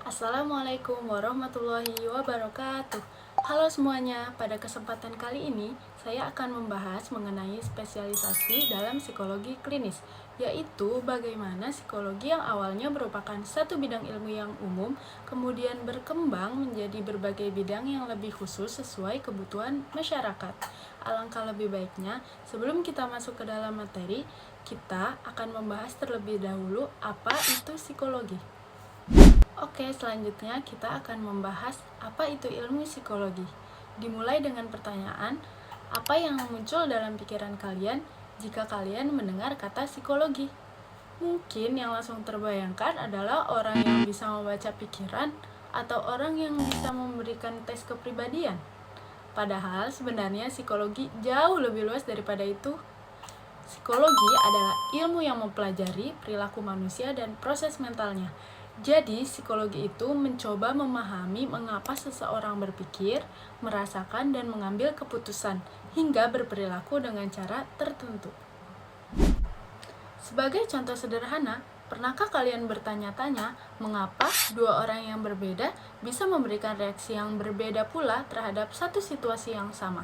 Assalamualaikum warahmatullahi wabarakatuh. Halo semuanya, pada kesempatan kali ini saya akan membahas mengenai spesialisasi dalam psikologi klinis, yaitu bagaimana psikologi yang awalnya merupakan satu bidang ilmu yang umum, kemudian berkembang menjadi berbagai bidang yang lebih khusus sesuai kebutuhan masyarakat. Alangkah lebih baiknya, sebelum kita masuk ke dalam materi, kita akan membahas terlebih dahulu apa itu psikologi. Oke, selanjutnya kita akan membahas apa itu ilmu psikologi. Dimulai dengan pertanyaan, apa yang muncul dalam pikiran kalian jika kalian mendengar kata psikologi? Mungkin yang langsung terbayangkan adalah orang yang bisa membaca pikiran atau orang yang bisa memberikan tes kepribadian. Padahal sebenarnya psikologi jauh lebih luas daripada itu. Psikologi adalah ilmu yang mempelajari perilaku manusia dan proses mentalnya. Jadi, psikologi itu mencoba memahami mengapa seseorang berpikir, merasakan, dan mengambil keputusan, hingga berperilaku dengan cara tertentu. Sebagai contoh sederhana, pernahkah kalian bertanya-tanya mengapa dua orang yang berbeda bisa memberikan reaksi yang berbeda pula terhadap satu situasi yang sama?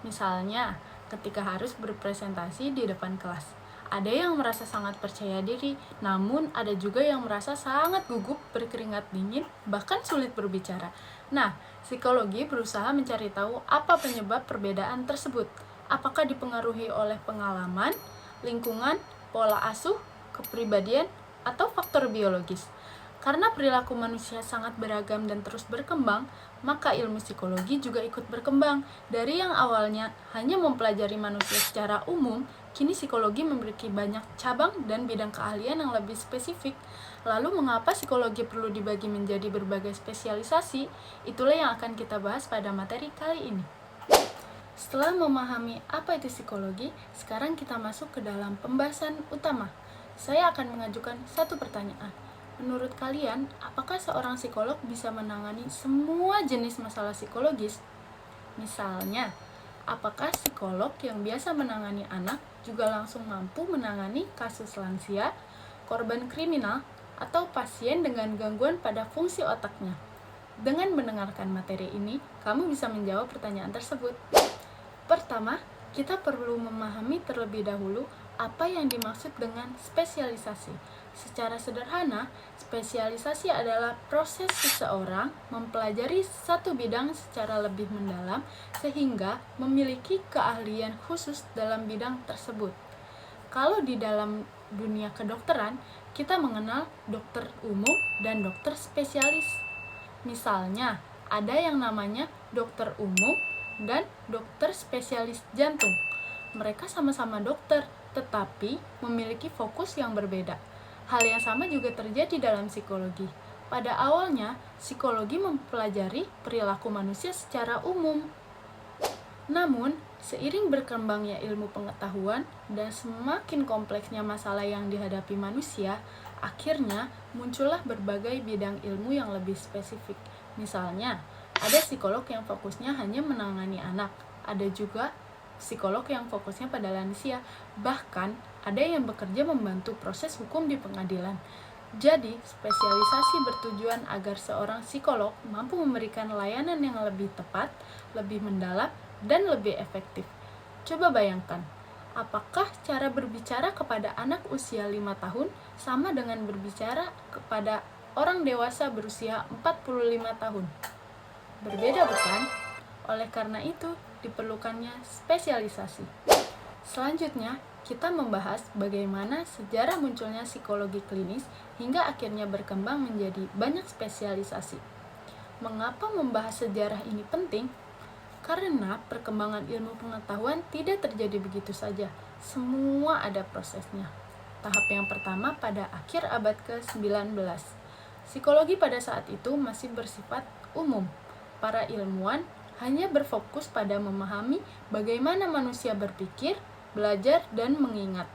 Misalnya, ketika harus berpresentasi di depan kelas. Ada yang merasa sangat percaya diri, namun ada juga yang merasa sangat gugup, berkeringat dingin, bahkan sulit berbicara. Nah, psikologi berusaha mencari tahu apa penyebab perbedaan tersebut. Apakah dipengaruhi oleh pengalaman, lingkungan, pola asuh, kepribadian, atau faktor biologis. Karena perilaku manusia sangat beragam dan terus berkembang, maka ilmu psikologi juga ikut berkembang. Dari yang awalnya hanya mempelajari manusia secara umum, kini psikologi memiliki banyak cabang dan bidang keahlian yang lebih spesifik. Lalu mengapa psikologi perlu dibagi menjadi berbagai spesialisasi? Itulah yang akan kita bahas pada materi kali ini. Setelah memahami apa itu psikologi, sekarang kita masuk ke dalam pembahasan utama. Saya akan mengajukan satu pertanyaan. Menurut kalian, apakah seorang psikolog bisa menangani semua jenis masalah psikologis? Misalnya, apakah psikolog yang biasa menangani anak juga langsung mampu menangani kasus lansia, korban kriminal, atau pasien dengan gangguan pada fungsi otaknya? Dengan mendengarkan materi ini, kamu bisa menjawab pertanyaan tersebut. Pertama, kita perlu memahami terlebih dahulu apa yang dimaksud dengan spesialisasi. Secara sederhana, spesialisasi adalah proses seseorang mempelajari satu bidang secara lebih mendalam sehingga memiliki keahlian khusus dalam bidang tersebut. Kalau di dalam dunia kedokteran, kita mengenal dokter umum dan dokter spesialis. Misalnya, ada yang namanya dokter umum dan dokter spesialis jantung. Mereka sama-sama dokter, tetapi memiliki fokus yang berbeda. Hal yang sama juga terjadi dalam psikologi. Pada awalnya, psikologi mempelajari perilaku manusia secara umum. Namun, seiring berkembangnya ilmu pengetahuan dan semakin kompleksnya masalah yang dihadapi manusia, akhirnya muncullah berbagai bidang ilmu yang lebih spesifik. Misalnya, ada psikolog yang fokusnya hanya menangani anak, ada juga psikolog yang fokusnya pada lansia, bahkan ada yang bekerja membantu proses hukum di pengadilan. Jadi, spesialisasi bertujuan agar seorang psikolog mampu memberikan layanan yang lebih tepat, lebih mendalam, dan lebih efektif. Coba bayangkan, apakah cara berbicara kepada anak usia 5 tahun sama dengan berbicara kepada orang dewasa berusia 45 tahun? Berbeda bukan? Oleh karena itu, diperlukannya spesialisasi. Selanjutnya, kita membahas bagaimana sejarah munculnya psikologi klinis hingga akhirnya berkembang menjadi banyak spesialisasi. Mengapa membahas sejarah ini penting? Karena perkembangan ilmu pengetahuan tidak terjadi begitu saja. Semua ada prosesnya. Tahap yang pertama pada akhir abad ke-19. Psikologi pada saat itu masih bersifat umum. Para ilmuwan hanya berfokus pada memahami bagaimana manusia berpikir, belajar, dan mengingat.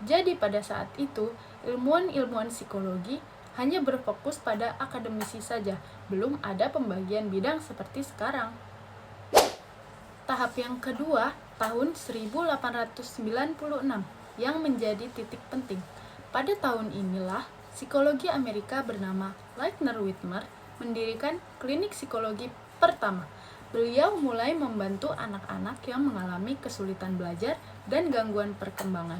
Jadi pada saat itu, ilmuwan-ilmuwan psikologi hanya berfokus pada akademisi saja, belum ada pembagian bidang seperti sekarang. Tahap yang kedua, tahun 1896, yang menjadi titik penting. Pada tahun inilah, psikologi Amerika bernama Leitner Whitmer mendirikan klinik psikologi pertama. Beliau mulai membantu anak-anak yang mengalami kesulitan belajar dan gangguan perkembangan.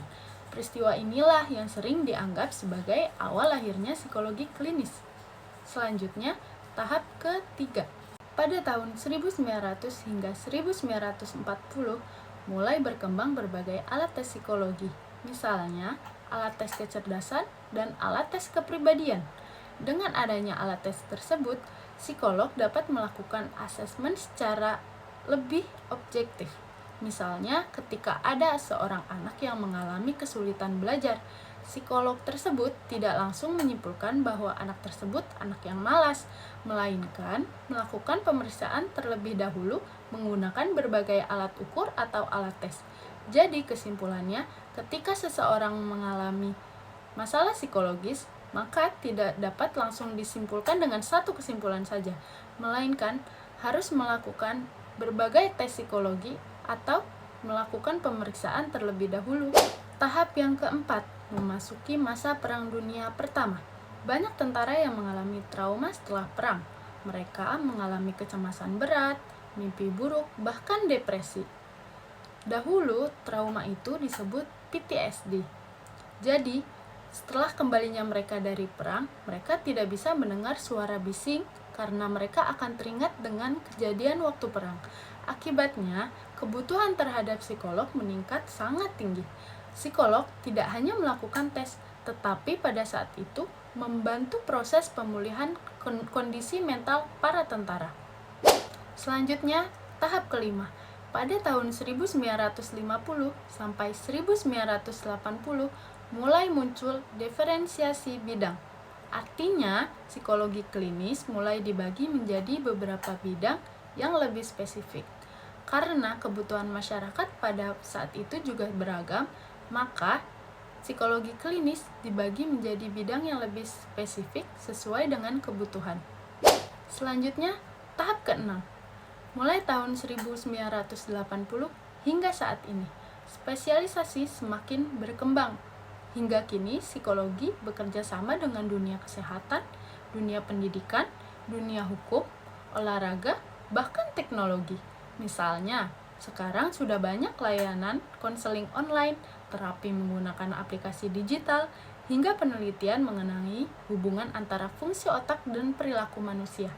Peristiwa inilah yang sering dianggap sebagai awal lahirnya psikologi klinis. Selanjutnya, tahap ketiga. Pada tahun 1900 hingga 1940, mulai berkembang berbagai alat tes psikologi. Misalnya, alat tes kecerdasan dan alat tes kepribadian. Dengan adanya alat tes tersebut, psikolog dapat melakukan asesmen secara lebih objektif. Misalnya, ketika ada seorang anak yang mengalami kesulitan belajar, psikolog tersebut tidak langsung menyimpulkan bahwa anak tersebut anak yang malas, melainkan melakukan pemeriksaan terlebih dahulu menggunakan berbagai alat ukur atau alat tes. Jadi, kesimpulannya, ketika seseorang mengalami masalah psikologis, maka tidak dapat langsung disimpulkan dengan satu kesimpulan saja, melainkan harus melakukan berbagai tes psikologi atau melakukan pemeriksaan terlebih dahulu. Tahap yang keempat, memasuki masa Perang Dunia Pertama. Banyak tentara yang mengalami trauma setelah perang. Mereka mengalami kecemasan berat, mimpi buruk, bahkan depresi. Dahulu, trauma itu disebut PTSD. Jadi, setelah kembalinya mereka dari perang, mereka tidak bisa mendengar suara bising karena mereka akan teringat dengan kejadian waktu perang. Akibatnya, kebutuhan terhadap psikolog meningkat sangat tinggi. Psikolog tidak hanya melakukan tes, tetapi pada saat itu membantu proses pemulihan kondisi mental para tentara. Selanjutnya, tahap kelima. Pada tahun 1950 sampai 1980, mulai muncul diferensiasi bidang. Artinya, psikologi klinis mulai dibagi menjadi beberapa bidang yang lebih spesifik. Karena kebutuhan masyarakat pada saat itu juga beragam, maka psikologi klinis dibagi menjadi bidang yang lebih spesifik sesuai dengan kebutuhan. Selanjutnya, tahap ke-6. Mulai tahun 1980 hingga saat ini, spesialisasi semakin berkembang. Hingga kini, psikologi bekerja sama dengan dunia kesehatan, dunia pendidikan, dunia hukum, olahraga, bahkan teknologi. Misalnya, sekarang sudah banyak layanan konseling online, terapi menggunakan aplikasi digital, hingga penelitian mengenai hubungan antara fungsi otak dan perilaku manusia.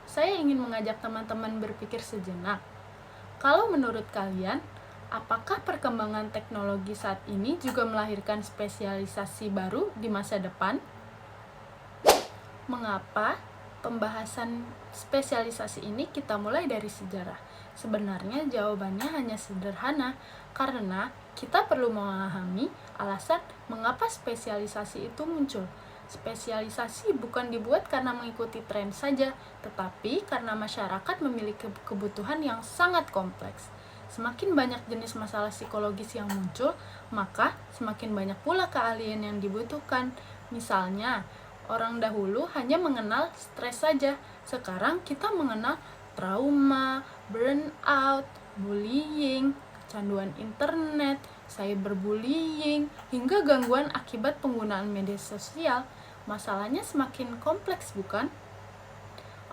Saya ingin mengajak teman-teman berpikir sejenak. Kalau menurut kalian, apakah perkembangan teknologi saat ini juga melahirkan spesialisasi baru di masa depan? Mengapa pembahasan spesialisasi ini kita mulai dari sejarah? Sebenarnya jawabannya hanya sederhana, karena kita perlu memahami alasan mengapa spesialisasi itu muncul. Spesialisasi bukan dibuat karena mengikuti tren saja, tetapi karena masyarakat memiliki kebutuhan yang sangat kompleks. Semakin banyak jenis masalah psikologis yang muncul, maka semakin banyak pula keahlian yang dibutuhkan. Misalnya, orang dahulu hanya mengenal stres saja. Sekarang kita mengenal trauma, burnout, bullying, kecanduan internet, cyberbullying, hingga gangguan akibat penggunaan media sosial. Masalahnya semakin kompleks, bukan?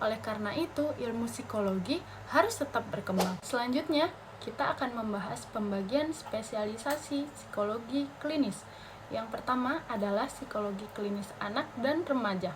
Oleh karena itu, ilmu psikologi harus tetap berkembang. Selanjutnya, kita akan membahas pembagian spesialisasi psikologi klinis. Yang pertama adalah psikologi klinis anak dan remaja.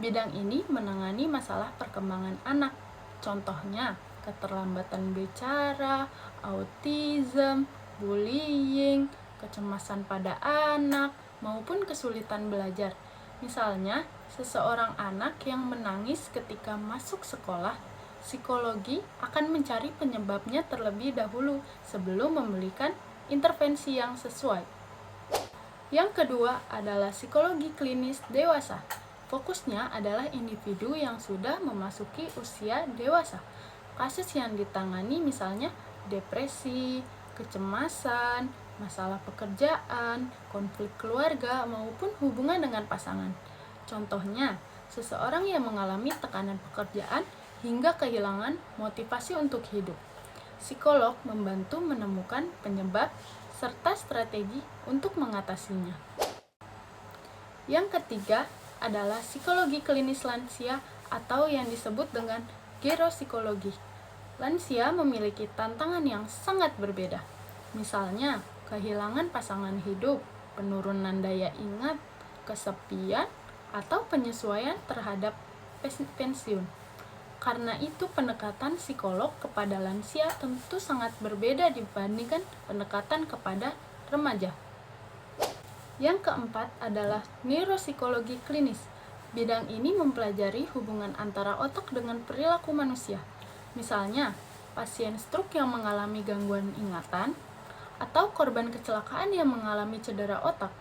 Bidang ini menangani masalah perkembangan anak. Contohnya, keterlambatan bicara, autism, bullying, kecemasan pada anak, maupun kesulitan belajar. Misalnya, seseorang anak yang menangis ketika masuk sekolah, psikologi akan mencari penyebabnya terlebih dahulu sebelum memberikan intervensi yang sesuai. Yang kedua adalah psikologi klinis dewasa. Fokusnya adalah individu yang sudah memasuki usia dewasa. Kasus yang ditangani misalnya depresi, kecemasan, masalah pekerjaan, konflik keluarga, maupun hubungan dengan pasangan. Contohnya, seseorang yang mengalami tekanan pekerjaan hingga kehilangan motivasi untuk hidup. Psikolog membantu menemukan penyebab serta strategi untuk mengatasinya. Yang ketiga adalah psikologi klinis lansia atau yang disebut dengan geropsikologi. Lansia memiliki tantangan yang sangat berbeda. Misalnya, kehilangan pasangan hidup, penurunan daya ingat, kesepian, atau penyesuaian terhadap pensiun. Karena itu, pendekatan psikolog kepada lansia tentu sangat berbeda dibandingkan pendekatan kepada remaja. Yang keempat adalah neuropsikologi klinis. Bidang ini mempelajari hubungan antara otak dengan perilaku manusia. Misalnya, pasien stroke yang mengalami gangguan ingatan atau korban kecelakaan yang mengalami cedera otak.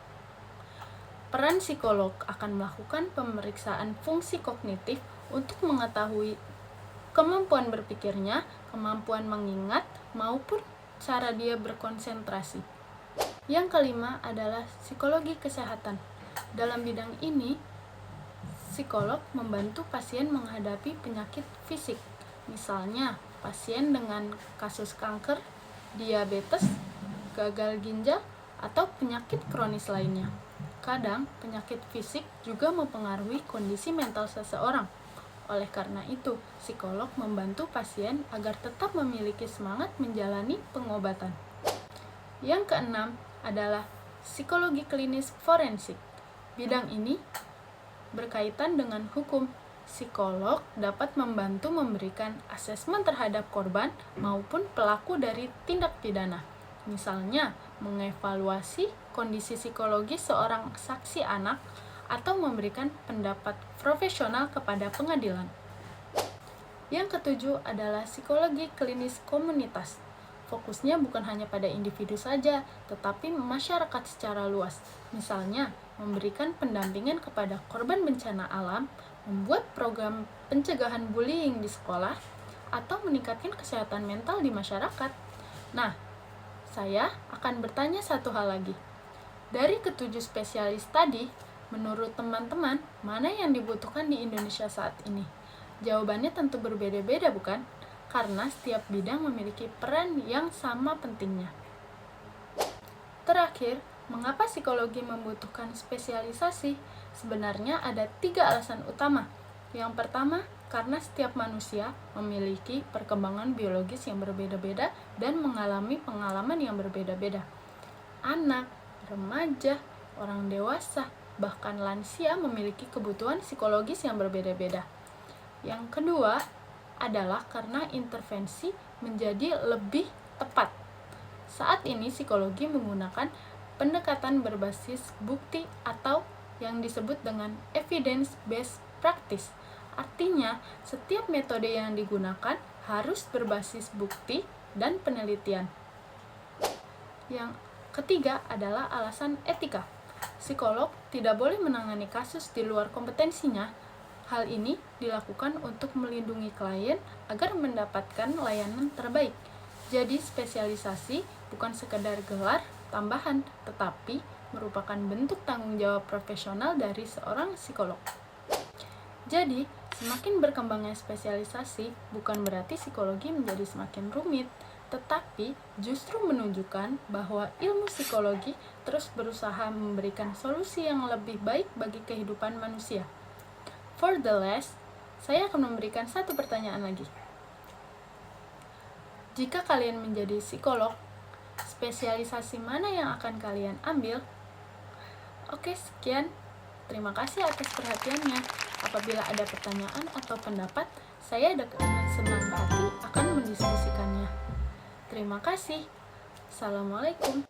Peran psikolog akan melakukan pemeriksaan fungsi kognitif untuk mengetahui kemampuan berpikirnya, kemampuan mengingat, maupun cara dia berkonsentrasi. Yang kelima adalah psikologi kesehatan. Dalam bidang ini, psikolog membantu pasien menghadapi penyakit fisik. Misalnya, pasien dengan kasus kanker, diabetes, gagal ginjal, atau penyakit kronis lainnya. Kadang, penyakit fisik juga mempengaruhi kondisi mental seseorang. Oleh karena itu, psikolog membantu pasien agar tetap memiliki semangat menjalani pengobatan. Yang keenam adalah psikologi klinis forensik. Bidang ini berkaitan dengan hukum. Psikolog dapat membantu memberikan asesmen terhadap korban maupun pelaku dari tindak pidana. Misalnya, mengevaluasi kondisi psikologis seorang saksi anak atau memberikan pendapat profesional kepada pengadilan. Yang ketujuh adalah psikologi klinis komunitas. Fokusnya bukan hanya pada individu saja, tetapi masyarakat secara luas. Misalnya, memberikan pendampingan kepada korban bencana alam, membuat program pencegahan bullying di sekolah, atau meningkatkan kesehatan mental di masyarakat. Nah, saya akan bertanya satu hal lagi. Dari ketujuh spesialis tadi, menurut teman-teman, mana yang dibutuhkan di Indonesia saat ini? Jawabannya tentu berbeda-beda, bukan? Karena setiap bidang memiliki peran yang sama pentingnya. Terakhir, mengapa psikologi membutuhkan spesialisasi? Sebenarnya ada 3 alasan utama. Yang pertama, karena setiap manusia memiliki perkembangan biologis yang berbeda-beda dan mengalami pengalaman yang berbeda-beda. Anak, remaja, orang dewasa, bahkan lansia memiliki kebutuhan psikologis yang berbeda-beda. Yang kedua adalah karena intervensi menjadi lebih tepat. Saat ini psikologi menggunakan pendekatan berbasis bukti atau yang disebut dengan evidence-based practice. Artinya, setiap metode yang digunakan harus berbasis bukti dan penelitian. Yang ketiga adalah alasan etika. Psikolog tidak boleh menangani kasus di luar kompetensinya. Hal ini dilakukan untuk melindungi klien agar mendapatkan layanan terbaik. Jadi, spesialisasi bukan sekedar gelar tambahan, tetapi merupakan bentuk tanggung jawab profesional dari seorang psikolog. Jadi, semakin berkembangnya spesialisasi bukan berarti psikologi menjadi semakin rumit, tetapi justru menunjukkan bahwa ilmu psikologi terus berusaha memberikan solusi yang lebih baik bagi kehidupan manusia. For the last, saya akan memberikan satu pertanyaan lagi. Jika kalian menjadi psikolog, spesialisasi mana yang akan kalian ambil? Oke, sekian. Terima kasih atas perhatiannya. Apabila ada pertanyaan atau pendapat, saya dengan senang hati akan mendiskusikannya. Terima kasih. Assalamualaikum.